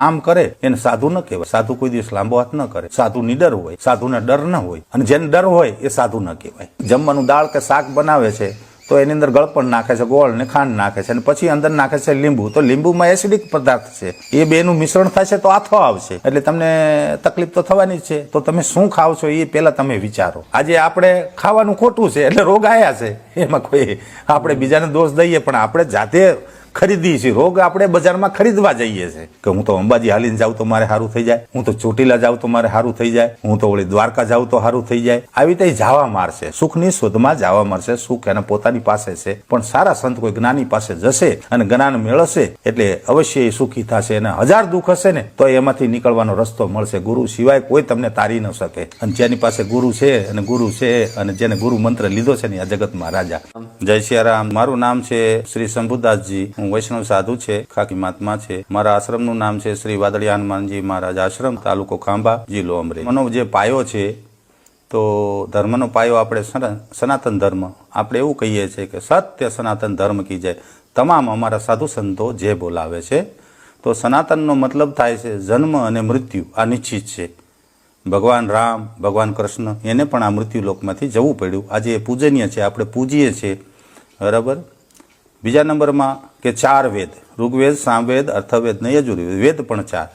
આમ કરે એને સાધુ ન કહેવાય. સાધુ કોઈ દિવસ લાંબો હાથ ન કરે. સાધુ નિડર હોય, સાધુને ડર ન હોય, અને જેને ડર હોય એ સાધુ ન કહેવાય. જમવાનું દાળ કે શાક બનાવે છે તો એની અંદર ગળપણ નાખે છે, ગોળ ને ખાંડ નાખે છે, અને પછી અંદર નાખે છે લીંબુ. તો લીંબુમાં એસિડિક પદાર્થ છે, એ બેનું મિશ્રણ થશે તો આથો આવશે, એટલે તમને તકલીફ તો થવાની જ છે. તો તમે શું ખાવ છો એ પહેલા તમે વિચારો. આજે આપણે ખાવાનું ખોટું છે એટલે રોગ આવ્યા છે, એમાં કોઈ આપણે બીજાને દોષ દઈએ, પણ આપણે જાતે ખરીદીએ છીએ. રોગ આપણે બજારમાં ખરીદવા જઈએ છીએ કે હું તો અંબાજી હાલીને જાઉં તો મારે સારું થઈ જાય, હું તો ચોટીલા જાઉં તો મારે સારું થઈ જાય, હું તો વળી દ્વારકા જાઉં તો સારું થઈ જાય. આવી રીતે જાવા મારશે, સુખની શોધમાં જાવા મારશે. સુખ એને પોતાની પાસે છે, પણ સારા સંત કોઈ જ્ઞાની પાસે જશે અને જ્ઞાન મેળવશે એટલે અવશ્ય એ સુખી થશે. અને 1000 દુઃખ હશે ને તો એમાંથી નીકળવાનો રસ્તો મળશે. ગુરુ સિવાય કોઈ તમને તારી ન શકે. અને જેની પાસે ગુરુ છે અને જેને ગુરુ મંત્ર લીધો છે ને આ જગતમાં રાજા. જય સિયારામ. મારું નામ છે શ્રી શંભુદાસજી. હું વૈષ્ણવ સાધુ છે, ખાકી મહાત્મા છે. મારા આશ્રમનું નામ છે શ્રી વાદળિયા હનુમાનજી મહારાજ આશ્રમ, તાલુકો ખાંભા, જિલ્લો અમરેલી. મનો જે પાયો છે તો ધર્મનો પાયો આપણે સનાતન ધર્મ, આપણે એવું કહીએ છીએ કે સત્ય સનાતન ધર્મ કી જય. તમામ અમારા સાધુ સંતો જે બોલાવે છે તો સનાતનનો મતલબ થાય છે જન્મ અને મૃત્યુ, આ નિશ્ચિત છે. ભગવાન રામ, ભગવાન કૃષ્ણ એને પણ આ મૃત્યુ લોકમાંથી જવું પડ્યું. આજે એ પૂજનીય છે, આપણે પૂજીએ છીએ, બરાબર. બીજા નંબરમાં કે 4 વેદ, ઋગ્વેદ, સામવેદ, અથર્વવેદ ને યજુર્વેદ, વેદ પણ 4.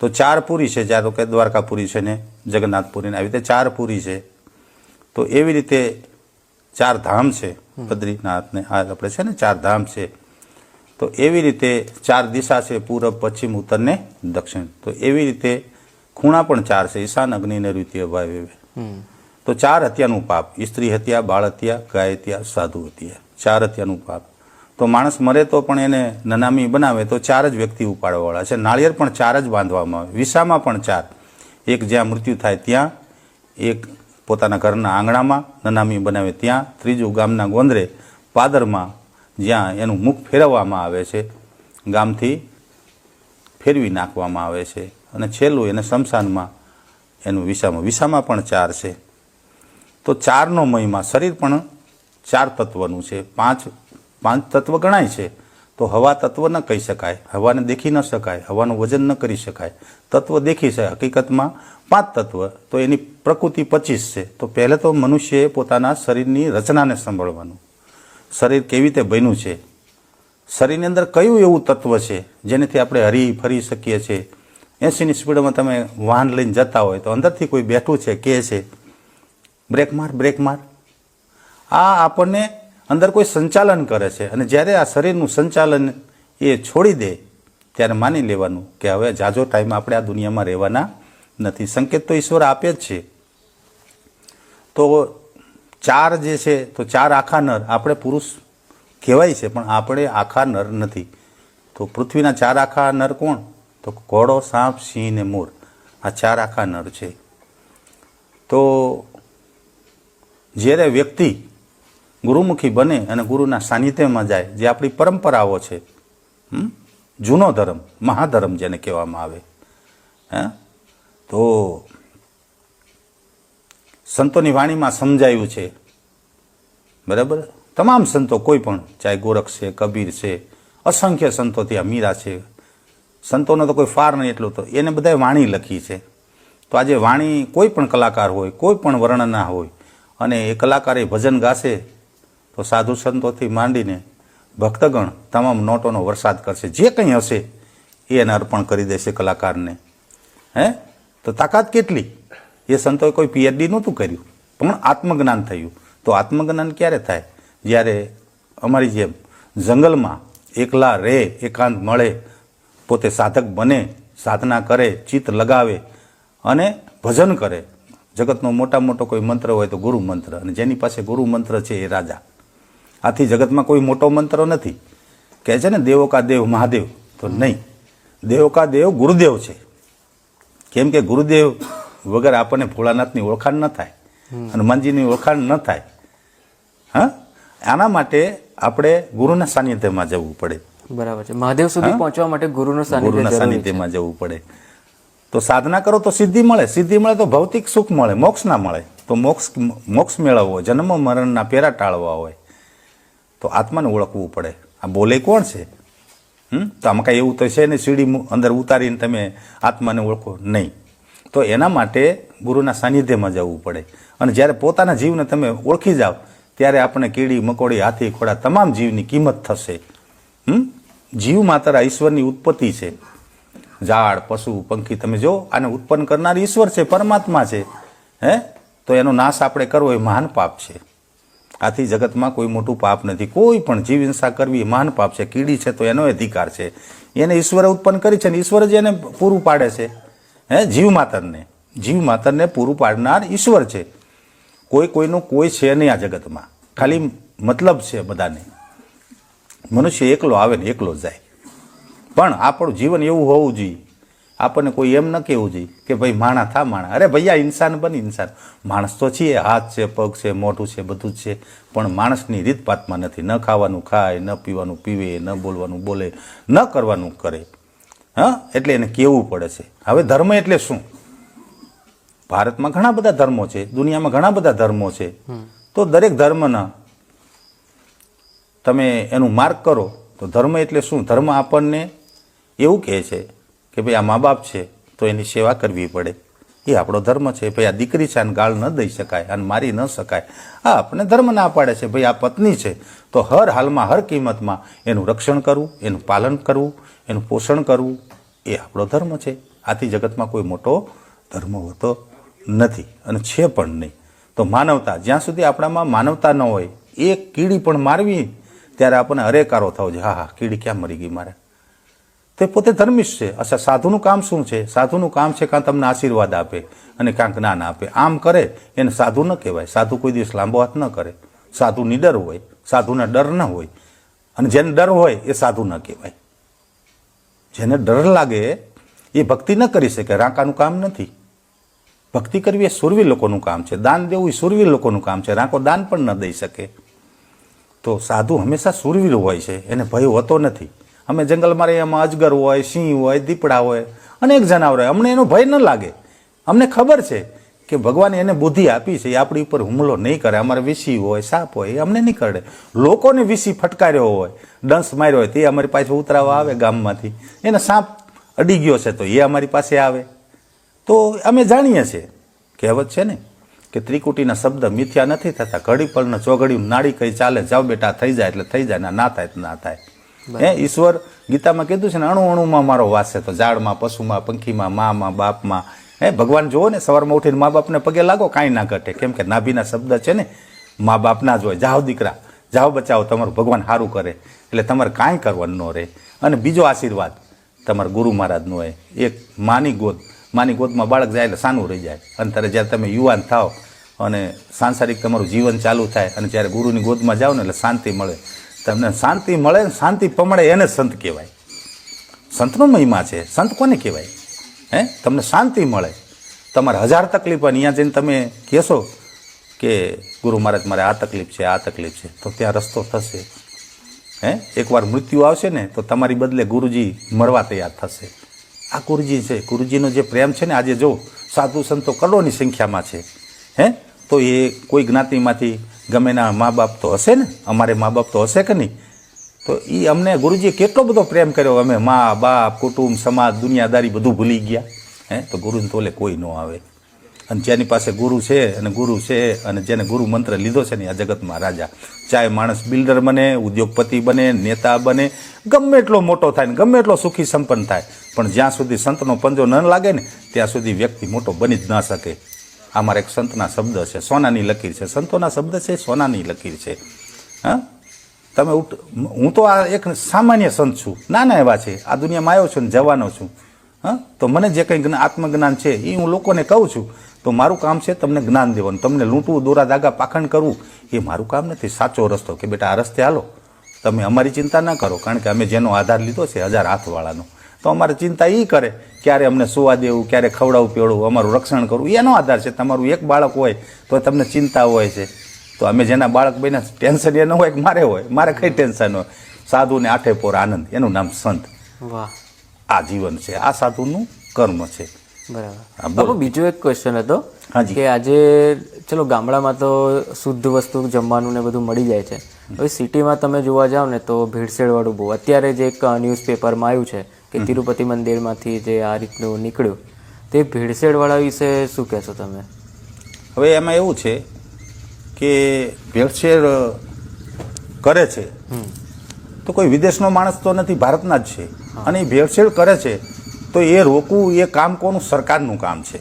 તો 4 પુરી છે, જ્યારે કે દ્વારકાપુરી છે ને જગન્નાથપુરી, આવી રીતે 4 પુરી છે. તો એવી રીતે 4 ધામ છે, બદ્રીનાથ ને આ આપણે છે ને 4 ધામ છે. તો એવી રીતે 4 દિશા છે, પૂરબ, પશ્ચિમ, ઉત્તર ને દક્ષિણ. તો એવી રીતે ખૂણા પણ 4 છે, ઈશાન, અગ્નિ ને ઋત્ય, વાયવ્ય. તો 4 હત્યાનું પાપ, સ્ત્રી હત્યા, બાળ હત્યા, ગાય હત્યા, સાધુ હત્યા, 4 હત્યાનું પાપ. તો માણસ મરે તો પણ એને નનામી બનાવે તો 4 જ વ્યક્તિ ઉપાડવાવાળા છે. નાળિયેર પણ 4 જ બાંધવામાં આવે, વિસામાં પણ 4. એક જ્યાં મૃત્યુ થાય ત્યાં, એક પોતાના ઘરના આંગણામાં નનામી બનાવે ત્યાં, ત્રીજું ગામના ગોંદરે પાદરમાં જ્યાં એનું મુખ ફેરવવામાં આવે છે, ગામથી ફેરવી નાખવામાં આવે છે, અને છેલ્લું એને શમશાનમાં એનું વિસામાં પણ 4 છે. તો 4નો મહિમા. શરીર પણ 4 તત્વનું છે. 5 તત્વ ગણાય છે. તો હવા તત્વ ન કહી શકાય, હવાને દેખી ન શકાય, હવાનું વજન ન કરી શકાય. તત્વ દેખી શકાય, હકીકતમાં 5 તત્વ. તો એની પ્રકૃતિ 25 છે. તો પહેલે તો મનુષ્યએ પોતાના શરીરની રચનાને સંભાળવાનું. શરીર કેવી રીતે બન્યું છે, શરીરની અંદર કયું એવું તત્વ છે જેનેથી આપણે હરી ફરી શકીએ છીએ. 80ની સ્પીડમાં તમે વાહન લઈને જતા હોય તો અંદરથી કોઈ બેઠું છે, કહે છે બ્રેક માર, બ્રેક માર. આ આપણને અંદર કોઈ સંચાલન કરે છે. અને જ્યારે આ શરીરનું સંચાલન એ છોડી દે ત્યારે માની લેવાનું કે હવે જાજો ટાઈમ આપણે આ દુનિયામાં રહેવાના નથી. સંકેત તો ઈશ્વર આપે જ છે. તો 4 જે છે તો 4 આખા નર, આપણે પુરુષ કહેવાય છે પણ આપણે આખા નર નથી. તો પૃથ્વીના 4 આખા નર કોણ? તો ઘોડો, સાપ, સિંહ ને મોર, આ 4 આખા નર છે. તો જ્યારે વ્યક્તિ ગુરુમુખી બને અને ગુરુના સાનિધ્યમાં જાય, જે આપણી પરંપરાઓ છે, જૂનો ધર્મ, મહાધર્મ જેને કહેવામાં આવે, તો સંતોની વાણીમાં સમજાયું છે, બરાબર. તમામ સંતો, કોઈ પણ, ચાહે ગોરખ છે, કબીર છે, અસંખ્ય સંતો, ત્યાં મીરા છે, સંતોનો તો કોઈ ફાર નહીં એટલું. તો એને બધાએ વાણી લખી છે. તો આજે વાણી કોઈ પણ કલાકાર હોય, કોઈ પણ વર્ણના હોય, અને એ કલાકાર એ ભજન ગાશે તો સાધુ સંતોથી માંડીને ભક્તગણ તમામ નોટોનો વરસાદ કરશે. જે કંઈ હશે એ એને અર્પણ કરી દેશે કલાકારને. તો તાકાત કેટલી! એ સંતોએ કોઈ PhD નહોતું કર્યું, પણ આત્મજ્ઞાન થયું. તો આત્મજ્ઞાન ક્યારે થાય? જ્યારે અમારી જેમ જંગલમાં એકલા રહે, એકાંત મળે, પોતે સાધક બને, સાધના કરે, ચિત્ત લગાવે અને ભજન કરે. જગતનો મોટો કોઈ મંત્ર હોય તો ગુરુ મંત્ર, અને જેની પાસે ગુરુ મંત્ર છે એ રાજા. આથી જગતમાં કોઈ મોટો મંત્ર નથી. કહે છે ને દેવો કા દેવ મહાદેવ, તો નહીં, દેવ કા દેવ ગુરુદેવ છે. કેમ કે ગુરુદેવ વગર આપણને ભોળાનાથની ઓળખાણ ન થાય, હનુમાનજીની ઓળખાણ ન થાય. આના માટે આપણે ગુરુના સાનિધ્યમાં જવું પડે. બરાબર છે. મહાદેવ સુધી પહોંચવા માટે ગુરુના સાનિધ્યમાં જવું પડે. તો સાધના કરો તો સિદ્ધિ મળે. સિદ્ધિ મળે તો ભૌતિક સુખ મળે, મોક્ષ ના મળે. તો મોક્ષ મેળવવો, જન્મ મરણના પેરા ટાળવા હોય તો આત્માને ઓળખવું પડે. આ બોલે કોણ છે? તો આમાં કાંઈ એવું તો છે ને સીડી અંદર ઉતારીને તમે આત્માને ઓળખો નહીં. તો એના માટે ગુરુના સાનિધ્યમાં જવું પડે. અને જ્યારે પોતાના જીવને તમે ઓળખી જાઓ ત્યારે આપણે કીડી મકોડી હાથી ઘોડા તમામ જીવની કિંમત થશે. જીવ માત્ર આ ઈશ્વરની ઉત્પત્તિ છે. ઝાડ પશુ પંખી તમે જો આને ઉત્પન્ન કરનાર ઈશ્વર છે, પરમાત્મા છે. તો એનો નાશ આપણે કરવો એ મહાન પાપ છે. આથી જગતમાં કોઈ મોટું પાપ નથી. કોઈ પણ જીવ હિંસા કરવી એ મહાન પાપ છે. કીડી છે તો એનો અધિકાર છે, એને ઈશ્વરે ઉત્પન્ન કરી છે ને ઈશ્વર જ એને પૂરું પાડે છે. જીવ માતરને પૂરું પાડનાર ઈશ્વર છે. કોઈનું કોઈ છે નહીં આ જગતમાં. ખાલી મતલબ છે બધાને. મનુષ્ય એકલો આવે ને એકલો જાય. પણ આપણું જીવન એવું હોવું જોઈએ, આપણને કોઈ એમ ન કહેવું જોઈએ કે ભાઈ માણા થા માણા. અરે ભૈયા ઇન્સાન બની ઇન્સાન. માણસ તો છીએ, હાથ છે, પગ છે, મોઢું છે, બધું જ છે. પણ માણસની રીતપાતમાં નથી. ન ખાવાનું ખાય, ન પીવાનું પીવે, ન બોલવાનું બોલે, ન કરવાનું કરે. એટલે એને કહેવું પડે છે. હવે ધર્મ એટલે શું? ભારતમાં ઘણા બધા ધર્મો છે, દુનિયામાં ઘણા બધા ધર્મો છે. તો દરેક ધર્મના તમે એનું માર્ક કરો તો ધર્મ એટલે શું? ધર્મ આપણને એવું કહે છે કે ભાઈ આ મા બાપ છે તો એની સેવા કરવી પડે, એ આપણો ધર્મ છે. ભાઈ આ દીકરી છે, આને ગાળ ન દઈ શકાય, આને મારી ન શકાય. આ આપણને ધર્મ ના પાડે છે. ભાઈ આ પત્ની છે તો હર હાલમાં હર કિંમતમાં એનું રક્ષણ કરવું, એનું પાલન કરવું, એનું પોષણ કરવું, એ આપણો ધર્મ છે. આથી જગતમાં કોઈ મોટો ધર્મ હોતો નથી અને છે પણ નહીં. તો માનવતા, જ્યાં સુધી આપણામાં માનવતા ન હોય, એક કીડી પણ મારવી ત્યારે આપણને હરેકારો થવો જોઈએ. હા કીડી ક્યાં મરી ગઈ મારે. તે પોતે ધર્મિષ્ઠ છે. અચ્છા, સાધુનું કામ શું છે? સાધુનું કામ છે કાં તમને આશીર્વાદ આપે અને કાં જ્ઞાન આપે. આમ કરે એને સાધુ ન કહેવાય. સાધુ કોઈ દિવસ લાંબો હાથ ન કરે. સાધુ નિડર હોય, સાધુને ડર ન હોય. અને જેને ડર હોય એ સાધુ ન કહેવાય. જેને ડર લાગે એ ભક્તિ ન કરી શકે. રાંકાનું કામ નથી. ભક્તિ કરવી એ સુરવીર લોકોનું કામ છે. દાન દેવું એ સુરવીર લોકોનું કામ છે. રાંકો દાન પણ ન દઈ શકે. તો સાધુ હંમેશા સુરવીર હોય છે, એને ભય હોતો નથી. અમે જંગલમાં રહીએ, એમાં અજગર હોય, સિંહ હોય, દીપડા હોય, અનેક જનાવર હોય. અમને એનો ભય ન લાગે. અમને ખબર છે કે ભગવાને એને બુદ્ધિ આપી છે, એ આપણી ઉપર હુમલો નહીં કરે. અમારે વીસી હોય, સાપ હોય, એ અમને નહીં કરે. લોકોને વીસી ફટકાર્યો હોય, દંશ માર્યો હોય, તે અમારી પાસે ઉતરાવા આવે ગામમાંથી. એને સાપ અડી ગયો છે તો એ અમારી પાસે આવે. તો અમે જાણીએ છીએ. કહેવત છે ને કે ત્રિકુટીના શબ્દ મિથ્યા નથી થતા. ઘડી પળને ચોઘડી નાડી કઈ ચાલે. જાઓ બેટા થઈ જાય એટલે થઈ જાય, ના થાય તો ના થાય. ઈશ્વર ગીતામાં કીધું છે ને, અણુ અણુમાં મારો વાસ છે. તો ઝાડમાં, પશુમાં, પંખીમાં, મામાં, બાપમાં. ભગવાન જુઓ ને, સવારમાં ઉઠીને મા બાપને પગે લાગો, કાંઈ ના ઘટે. કેમ કે નાભીના શબ્દ છે ને, મા બાપના જ હોય. જાઓ દીકરા, જાઓ બચાવો, તમારું ભગવાન સારું કરે. એટલે તમારે કાંઈ કરવાનું ન રહે. અને બીજો આશીર્વાદ તમારા ગુરુ મહારાજનો હોય. એક માની ગોદમાં બાળક જાય એટલે સાનું રહી જાય. અને ત્યારે જ્યારે તમે યુવાન થાવ અને સાંસારિક તમારું જીવન ચાલુ થાય અને જ્યારે ગુરુની ગોદમાં જાઓ ને એટલે શાંતિ મળે. તમને શાંતિ મળે, શાંતિ પમળે, એને સંત કહેવાય. સંતનો મહિમા છે. સંત કોને કહેવાય? તમને શાંતિ મળે. તમારે 1000 તકલીફ હોય, અહીંયા જઈને તમે કહેશો કે ગુરુ મહારાજ મારે આ તકલીફ છે, આ તકલીફ છે, તો ત્યાં રસ્તો થશે. એકવાર મૃત્યુ આવશે ને તો તમારી બદલે ગુરુજી મળવા તૈયાર થશે. આ ગુરુજી છે. ગુરુજીનો જે પ્રેમ છે ને, આજે જો સાધુ સંતો કરોડોની સંખ્યામાં છે. તો એ કોઈ જ્ઞાતિમાંથી ગમેના મા બાપ તો હશે ને, અમારે મા બાપ તો હશે કે નહીં. તો એ અમને ગુરુજીએ કેટલો બધો પ્રેમ કર્યો. અમે મા બાપ, કુટુંબ, સમાજ, દુનિયાદારી બધું ભૂલી ગયા. તો ગુરુને તોલે કોઈ ન આવે. અને જેની પાસે ગુરુ છે અને જેને ગુરુ મંત્ર લીધો છે ને, આ જગતમાં રાજા. ચાહે માણસ બિલ્ડર બને, ઉદ્યોગપતિ બને, નેતા બને, ગમે એટલો મોટો થાય ને ગમે એટલો સુખી સંપન્ન થાય, પણ જ્યાં સુધી સંતનો પંજો ન લાગે ને ત્યાં સુધી વ્યક્તિ મોટો બની જ ન શકે. આ મારા એક સંતના શબ્દ છે, સોનાની લકીર છે. સંતોના શબ્દ છે, સોનાની લકીર છે. તમે હું તો આ એક સામાન્ય સંત છું, નાના એવા છે. આ દુનિયામાં આવ્યો છું ને જવાનો છું. તો મને જે કંઈ આત્મજ્ઞાન છે એ હું લોકોને કહું છું. તો મારું કામ છે તમને જ્ઞાન દેવાનું. તમને લૂંટવું, દોરા દાગા પાખંડ કરવું એ મારું કામ નથી. સાચો રસ્તો કે બેટા આ રસ્તે હાલો, તમે અમારી ચિંતા ન કરો. કારણ કે અમે જેનો આધાર લીધો છે 1000 હાથવાળાનો, તો અમારે ચિંતા એ કરે ક્યારે અમને સુવા દેવું, ક્યારે ખવડાવું પીવડવું, અમારું રક્ષણ કરવું, એનો આધાર છે. તમારું એક બાળક હોય તો તમને ચિંતા હોય છે. તો અમે જેના બાળક બન્યા ટેન્શન એ ન હોય કે મારે હોય, મારે કઈ ટેન્શન હોય. સાધુને આઠે પોર આનંદ, એનું નામ સંત. વાહ, આ જીવન છે, આ સાધુનું કર્મ છે. બરાબર. બાપુ બીજો એક ક્વેશ્ચન હતો હાજી. કે આજે ચલો ગામડામાં તો શુદ્ધ વસ્તુ જમવાનું ને બધું મળી જાય છે. હવે સિટીમાં તમે જોવા જાઓ ને તો ભેળસેળ વાળું બહુ. અત્યારે જે એક ન્યૂઝપેપરમાં આવ્યું છે કે તિરુપતિ મંદિરમાંથી જે આ રીતનું નીકળ્યું, તે ભેળસેળ વાળા વિશે શું કહેશો તમે? હવે એમાં એવું છે કે ભેળસેળ કરે છે તો કોઈ વિદેશનો માણસ તો નથી, ભારતના જ છે. અને એ ભેળસેળ કરે છે તો એ રોકવું એ કામ કોનું? સરકારનું કામ છે.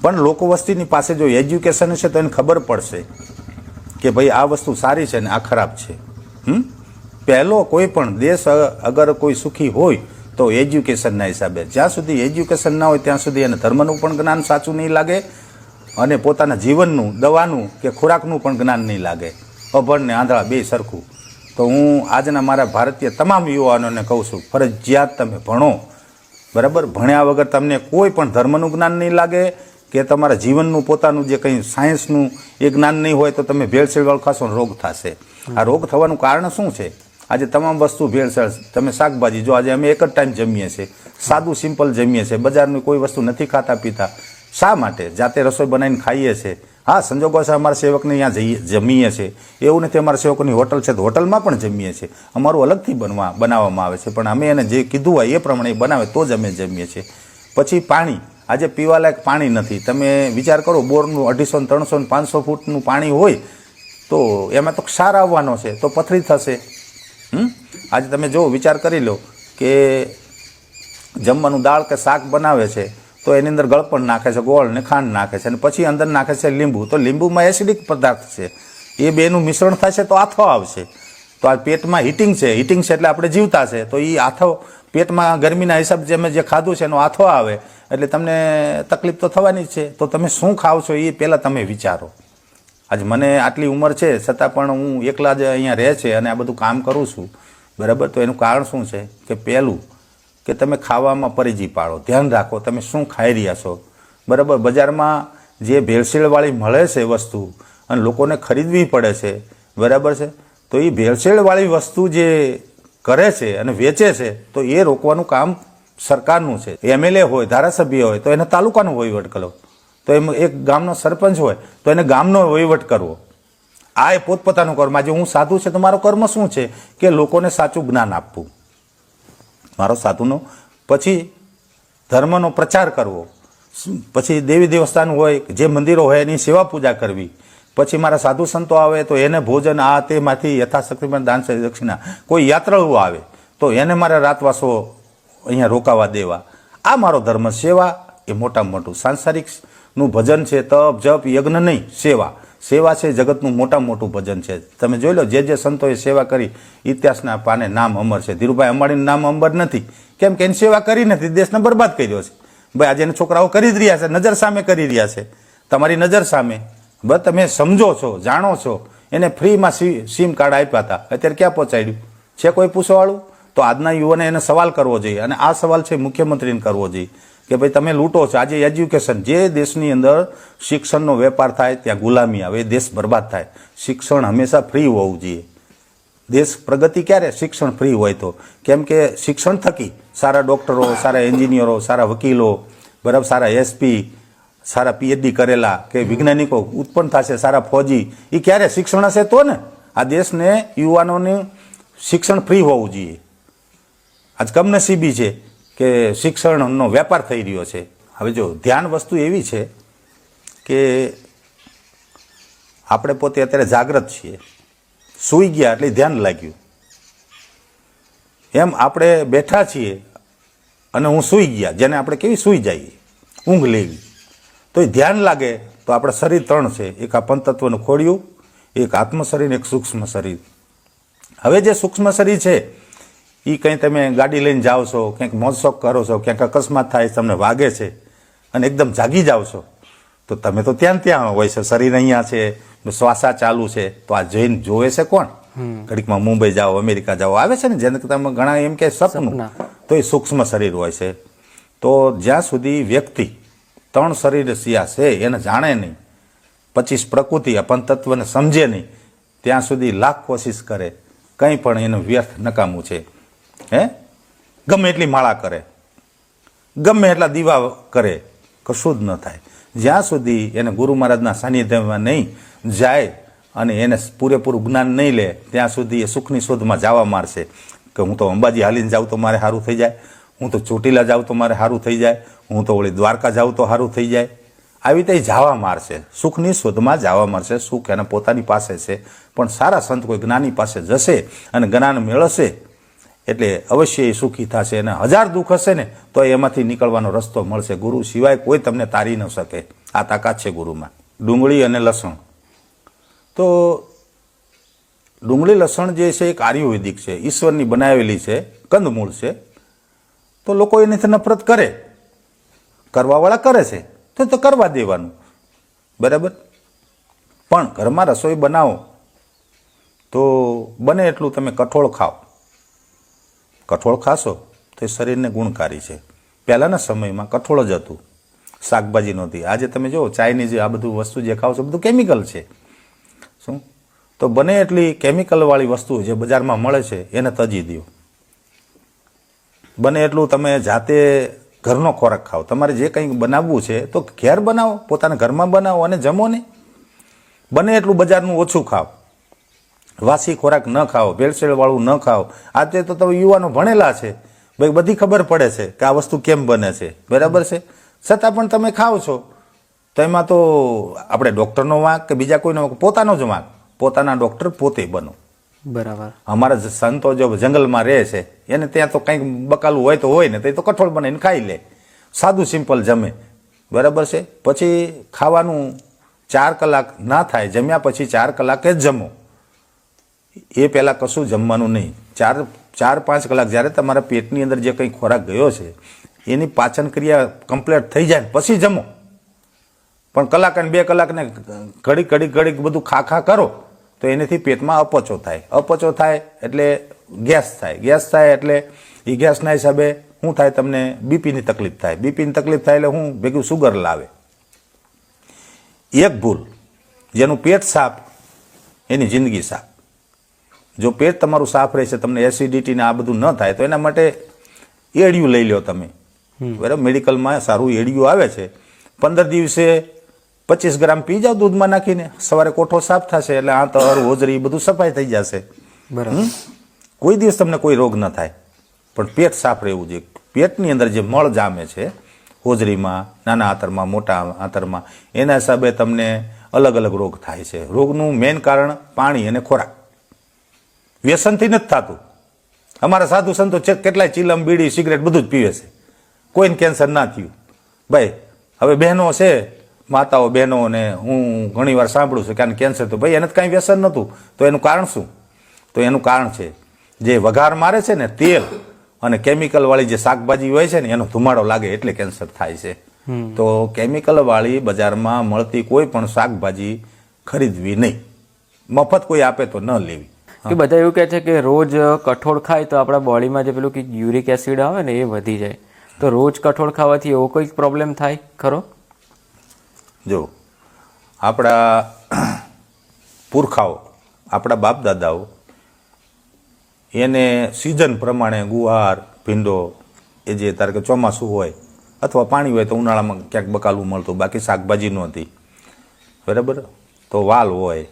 પણ લોકો વસ્તીની પાસે જો એજ્યુકેશન હશે તો એને ખબર પડશે કે ભાઈ આ વસ્તુ સારી છે ને આ ખરાબ છે. પહેલો કોઈ પણ દેશ અગર કોઈ સુખી હોય તો એજ્યુકેશનના હિસાબે. જ્યાં સુધી એજ્યુકેશન ના હોય ત્યાં સુધી એને ધર્મનું પણ જ્ઞાન સાચું નહીં લાગે અને પોતાના જીવનનું, દવાનું કે ખોરાકનું પણ જ્ઞાન નહીં લાગે. અભણ ને આંધળા બે સરખું. તો હું આજના મારા ભારતીય તમામ યુવાનોને કહું છું, ફરજિયાત તમે ભણો. બરાબર? ભણ્યા વગર તમને કોઈ પણ ધર્મનું જ્ઞાન નહીં લાગે કે તમારા જીવનનું પોતાનું જે કંઈ સાયન્સનું એ જ્ઞાન નહીં હોય તો તમે ભેળસેળ ખાશો ને રોગ થશે. આ રોગ થવાનું કારણ શું છે? આજે તમામ વસ્તુ ભેળસેળ. તમે શાકભાજી જો, આજે અમે એક જ ટાઈમ જમીએ છીએ, સાદું સિમ્પલ જમીએ છીએ, બજારની કોઈ વસ્તુ નથી ખાતા પીતા. શા માટે? જાતે રસોઈ બનાવીને ખાઈએ છીએ. હા, સંજોગો છે અમારા સેવકને અહીંયા જમીએ છીએ, એવું નથી અમારા સેવકોની હોટલ છે તો હોટલમાં પણ જમીએ છીએ. અમારું અલગથી બનાવવામાં આવે છે, પણ અમે એને જે કીધું હોય એ પ્રમાણે બનાવે તો જ અમે જમીએ છીએ. પછી પાણી, આજે પીવાલાયક પાણી નથી. તમે વિચાર કરો, બોરનું 250, 300, 500 ફૂટનું પાણી હોય તો એમાં તો ક્ષાર આવવાનો છે, તો પથરી થશે. આજે તમે જો વિચાર કરી લો કે જમવાનું દાળ કે શાક બનાવે છે તો એની અંદર ગળપણ નાખે છે, ગોળ ને ખાંડ નાખે છે, અને પછી અંદર નાખે છે લીંબુ. તો લીંબુમાં એસિડિક પદાર્થ છે, એ બેનું મિશ્રણ થશે તો આથો આવશે. તો આ પેટમાં હીટિંગ છે એટલે આપણે જીવતા છે, તો એ આથો પેટમાં ગરમીના હિસાબે અમે જે ખાધું છે એનો આથો આવે એટલે તમને તકલીફ તો થવાની જ છે. તો તમે શું ખાવ છો એ પહેલાં તમે વિચારો. આજે મને આટલી ઉંમર છે છતાં પણ હું એકલા જ અહીંયા રહે છે અને આ બધું કામ કરું છું. બરાબર? તો એનું કારણ શું છે કે પહેલું કે તમે ખાવામાં પરેજી પાડો, ધ્યાન રાખો તમે શું ખાઈ રહ્યા છો. બરાબર? બજારમાં જે ભેળસેળવાળી મળે છે વસ્તુ અને લોકોને ખરીદવી પડે છે, બરાબર છે, તો એ ભેળસેળવાળી વસ્તુ જે કરે છે અને વેચે છે તો એ રોકવાનું કામ સરકારનું છે. એમએલએ હોય, ધારાસભ્ય હોય તો એને તાલુકાનો વહીવટ કરો, તો એમ એક ગામનો સરપંચ હોય તો એને ગામનો વહીવટ કરવો. આ એ પોતપોતાનું કર્મ. આજે હું સાધુ છે તો મારો કર્મ શું છે કે લોકોને સાચું જ્ઞાન આપવું, મારો સાધુનો. પછી ધર્મનો પ્રચાર કરવો, પછી દેવી દેવસ્થાન હોય, જે મંદિરો હોય એની સેવા પૂજા કરવી. પછી મારા સાધુ સંતો આવે તો એને ભોજન આ તેમાંથી યથાશક્તિમાં દાન છે, દક્ષિણા. કોઈ યાત્રાળુ આવે તો એને મારા રાતવાસો અહીંયા રોકાવા દેવા. આ મારો ધર્મ. સેવા એ મોટામાં મોટું. સાંસારિકનું ભજન છે, તપ જપ યજ્ઞ નહીં, સેવા. સેવા છે જગતનું મોટામાં મોટું ભજન છે. તમે જોઈ લો, જે સંતોએ સેવા કરી ઇતિહાસના પાને નામ અમર છે. ધીરુભાઈ અંબાણીનું નામ અમર નથી, કેમ કે એની સેવા કરી નથી, દેશને બરબાદ કર્યો છે. ભાઈ આજે એના છોકરાઓ કરી જ રહ્યા છે, નજર સામે કરી રહ્યા છે, તમારી નજર સામે. બસ તમે સમજો છો, જાણો છો. એને ફ્રીમાં સિમ કાર્ડ આપ્યા હતા, અત્યારે ક્યાં પહોંચાડ્યું છે? કોઈ પૂછવાવાળું? તો આજના યુવાને એને સવાલ કરવો જોઈએ, અને આ સવાલ છે મુખ્યમંત્રીને કરવો જોઈએ કે ભાઈ તમે લૂંટો છો. આજે એજ્યુકેશન, જે દેશની અંદર શિક્ષણનો વેપાર થાય ત્યાં ગુલામી આવે, દેશ બરબાદ થાય. શિક્ષણ હંમેશા ફ્રી હોવું જોઈએ. દેશ પ્રગતિ ક્યારે? શિક્ષણ ફ્રી હોય તો. કેમ કે શિક્ષણ થકી સારા ડૉક્ટરો, સારા એન્જિનિયરો, સારા વકીલો, બરાબર, સારા એસપી, સારા પીએચડી કરેલા કે વૈજ્ઞાનિકો ઉત્પન્ન થશે, સારા ફૌજી. એ ક્યારે? શિક્ષણ હશે તો ને. આ દેશને, યુવાનોને શિક્ષણ ફ્રી હોવું જોઈએ. આજ કમનસીબી છે કે શિક્ષણનો વેપાર થઈ રહ્યો છે. હવે જો ધ્યાન વસ્તુ એવી છે કે આપણે પોતે અત્યારે જાગ્રત છીએ, સૂઈ ગયા એટલે ધ્યાન લાગ્યું. એમ આપણે બેઠા છીએ અને હું સૂઈ ગયા, જેને આપણે કેવી સૂઈ જઈએ, ઊંઘ લેવી, તો એ ધ્યાન લાગે તો આપણા શરીર 3 છે. એક આ પંચતત્વનું ખોડિયું, એક આત્મ શરીર, એક સૂક્ષ્મ શરીર. હવે જે સૂક્ષ્મ શરીર છે એ કંઈ તમે ગાડી લઈને જાઓ છો, ક્યાંક મોજશોખ કરો છો, ક્યાંક અકસ્માત થાય, તમને વાગે છે અને એકદમ જાગી જાઓ છો, તો તમે તો ત્યાં હોય છે. શરીર અહીંયા છે, શ્વાસા ચાલુ છે, તો આ જઈને જોવે છે કોણ? ઘડીકમાં મુંબઈ જાઓ, અમેરિકા જાઓ, આવે છે ને, જેને તમે ઘણા એમ કે સપનું, તો એ સૂક્ષ્મ શરીર હોય છે. તો જ્યાં સુધી વ્યક્તિ 3 શરીર સિયા છે એને જાણે નહીં, 25 પ્રકૃતિ આ પંચતત્વને સમજે નહીં, ત્યાં સુધી લાખ કોશિશ કરે, કંઈ પણ એનું વ્યર્થ નકામું છે. ગમે એટલી માળા કરે, ગમે એટલા દીવા કરે, કશું જ ન થાય. જ્યાં સુધી એને ગુરુ મહારાજના સાનિધ્યમાં નહીં જાય અને એને પૂરેપૂરું જ્ઞાન નહીં લે ત્યાં સુધી એ સુખની શોધમાં જવા મારશે કે હું તો અંબાજી હાલીને જાઉં તો મારે સારું થઈ જાય, હું તો ચોટીલા જાઉં તો મારે સારું થઈ જાય, હું તો વળી દ્વારકા જાઉં તો સારું થઈ જાય. આવી રીતે જવા મારશે, સુખની શોધમાં જવા મારશે. સુખ એના પોતાની પાસે છે, પણ સારા સંત કોઈ જ્ઞાની પાસે જશે અને જ્ઞાન મેળવશે એટલે અવશ્ય એ સુખી થશે. અને 1000 દુઃખ હશે ને તો એમાંથી નીકળવાનો રસ્તો મળશે. ગુરુ સિવાય કોઈ તમને તારી ન શકે. આ તાકાત છે ગુરુમાં. ડુંગળી અને લસણ, તો ડુંગળી લસણ જે છે એક આયુર્વેદિક છે, ઈશ્વરની બનાવેલી છે, કંદમૂળ છે. તો લોકો એનાથી નફરત કરે, કરવાવાળા કરે છે તો કરવા દેવાનું, બરાબર. પણ ઘરમાં રસોઈ બનાવો તો બને એટલું તમે કઠોળ ખાઓ. કઠોળ ખાશો તો એ શરીરને ગુણકારી છે. પહેલાંના સમયમાં કઠોળ જ હતું, શાકભાજી નહોતી. આજે તમે જુઓ ચાઇનીઝ આ બધું વસ્તુ જે ખાવ છો બધું કેમિકલ છે. શું? તો બને એટલી કેમિકલવાળી વસ્તુ જે બજારમાં મળે છે એને તજી દો. બને એટલું તમે જાતે ઘરનો ખોરાક ખાઓ. તમારે જે કંઈ બનાવવું છે તો ઘેર બનાવો, પોતાના ઘરમાં બનાવો અને જમો ને. બને એટલું બજારનું ઓછું ખાઓ, વાસી ખોરાક ન ખાઓ, ભેળસેળવાળું ન ખાઓ. આજે તો તમે યુવાનો ભણેલા છે, ભાઈ બધી ખબર પડે છે કે આ વસ્તુ કેમ બને છે, બરાબર છે. છતાં પણ તમે ખાઓ છો તો એમાં તો આપણે ડૉક્ટરનો વાંક કે બીજા કોઈનો વાંક, પોતાનો જ વાંક. પોતાના ડૉક્ટર પોતે બનો. બરાબર. અમારા સંતો જો જંગલમાં રહે છે એને ત્યાં તો કંઈક બકાલું હોય તો હોય ને, તો કઠોળ બનાવીને ખાઈ લે, સાદું સિમ્પલ જમે, બરાબર છે. પછી ખાવાનું 4 કલાક ના થાય, જમ્યા પછી 4 કલાકે જ જમો. એ પહેલાં કશું જમવાનું નહીં. 4-5 કલાક જ્યારે તમારા પેટની અંદર જે કંઈ ખોરાક ગયો છે એની પાચન ક્રિયા કમ્પ્લીટ થઈ જાય પછી જમો. પણ કલાક અને 2 કલાકને ઘડીક બધું ખા કરો તો એનાથી પેટમાં અપચો થાય. અપચો થાય એટલે ગેસ થાય. ગેસ થાય એટલે એ ગેસના હિસાબે શું થાય, તમને બીપીની તકલીફ થાય. બીપીની તકલીફ થાય એટલે હું ભેગું સુગર લાવે. એક ભૂલ, જેનું પેટ સાફ એની જિંદગી સાફ. જો પેટ તમારું સાફ રહેશે, તમને એસિડિટીને આ બધું ન થાય તો એના માટે એડિયું લઈ લો તમે, બરાબર. મેડિકલમાં સારું એડિયું આવે છે. 15 દિવસે 25 ગ્રામ પી જાઓ દૂધમાં નાખીને, સવારે કોઠો સાફ થશે એટલે આ તર હોજરી બધું સફાઈ થઈ જશે. બરાબર. કોઈ દિવસ તમને કોઈ રોગ ન થાય, પણ પેટ સાફ રહેવું જોઈએ. પેટની અંદર જે મળ જામે છે હોજરીમાં, નાના આંતરમાં, મોટા આંતરમાં, એના હિસાબે તમને અલગ અલગ રોગ થાય છે. રોગનું મેઇન કારણ પાણી અને ખોરાક. વ્યસનથી નથી થતું. અમારા સાધુ સંતો કેટલાય ચીલમ, બીડી, સિગરેટ બધું જ પીવે છે, કોઈને કેન્સર ના થયું. ભાઈ હવે બહેનો છે, માતાઓ બહેનોને હું ઘણી વાર સાંભળું છું કે આને કેન્સર, તો ભાઈ એને કાંઈ વ્યસન નહોતું. તો એનું કારણ શું? તો એનું કારણ છે જે વઘાર મારે છે ને તેલ અને કેમિકલવાળી જે શાકભાજી હોય છે ને એનો ધુમાડો લાગે એટલે કેન્સર થાય છે. તો કેમિકલવાળી બજારમાં મળતી કોઈ પણ શાકભાજી ખરીદવી નહીં. મફત કોઈ આપે તો ન લેવી. કે બધા એવું કહે છે કે રોજ કઠોળ ખાય તો આપણા બોડીમાં જે પેલું કે યુરિક એસિડ આવે ને એ વધી જાય. તો રોજ કઠોળ ખાવાથી એવો કોઈ પ્રોબ્લેમ થાય ખરો? જો આપણા પુરખાઓ, આપણા બાપ દાદાઓ એને સિઝન પ્રમાણે ગુવાર, ભીંડો, એ જે ધારો કે ચોમાસું હોય અથવા પાણી હોય તો ઉનાળામાં ક્યાંક બકાલું મળતું, બાકી શાકભાજી નહોતી, બરાબર. તો વાલ હોય,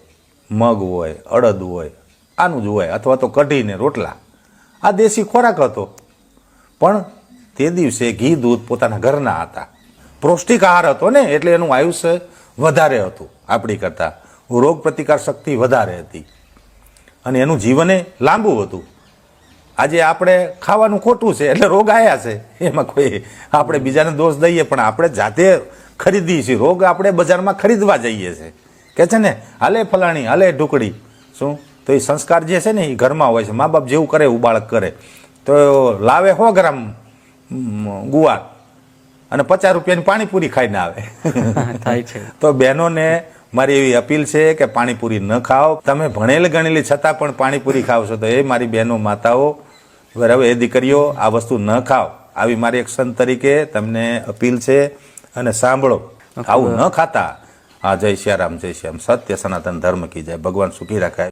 મગ હોય, અડદ હોય, આનું જ હોય, અથવા તો કઢીને રોટલા. આ દેશી ખોરાક હતો. પણ તે દિવસે ઘી દૂધ પોતાના ઘરના હતા, પૌષ્ટિક આહાર હતો ને, એટલે એનું આયુષ્ય વધારે હતું આપણી કરતાં. રોગ પ્રતિકાર શક્તિ વધારે હતી અને એનું જીવને લાંબુ હતું. આજે આપણે ખાવાનું ખોટું છે એટલે રોગ આવ્યા છે. એમાં કોઈ આપણે બીજાને દોષ દઈએ, પણ આપણે જાતે ખરીદીએ છીએ. રોગ આપણે બજારમાં ખરીદવા જઈએ છીએ. કે છે ને, હાલે ફલાણી, હાલે ઢુકડી. શું? તો એ સંસ્કાર જે છે ને એ ઘરમાં હોય છે. મા બાપ જેવું કરે એવું બાળક કરે. તો લાવે 100 ગ્રામ ગુવાર અને 50 રૂપિયાની પાણીપુરી ખાઈને આવે. થાય છે. તો બહેનોને મારી એવી અપીલ છે કે પાણીપુરી ન ખાઓ. તમે ભણેલ ગણેલી છતાં પણ પાણીપુરી ખાવ છો તો એ મારી બહેનો, માતાઓ, બરાબર, એ દીકરીઓ આ વસ્તુ ન ખાઓ. આવી મારી એક સંત તરીકે તમને અપીલ છે. અને સાંભળો, આવું ન ખાતા. હા, જય શ્યારામ, જય શ્યામ. સત્ય સનાતન ધર્મ કી જય. ભગવાન સુખી રાખાય.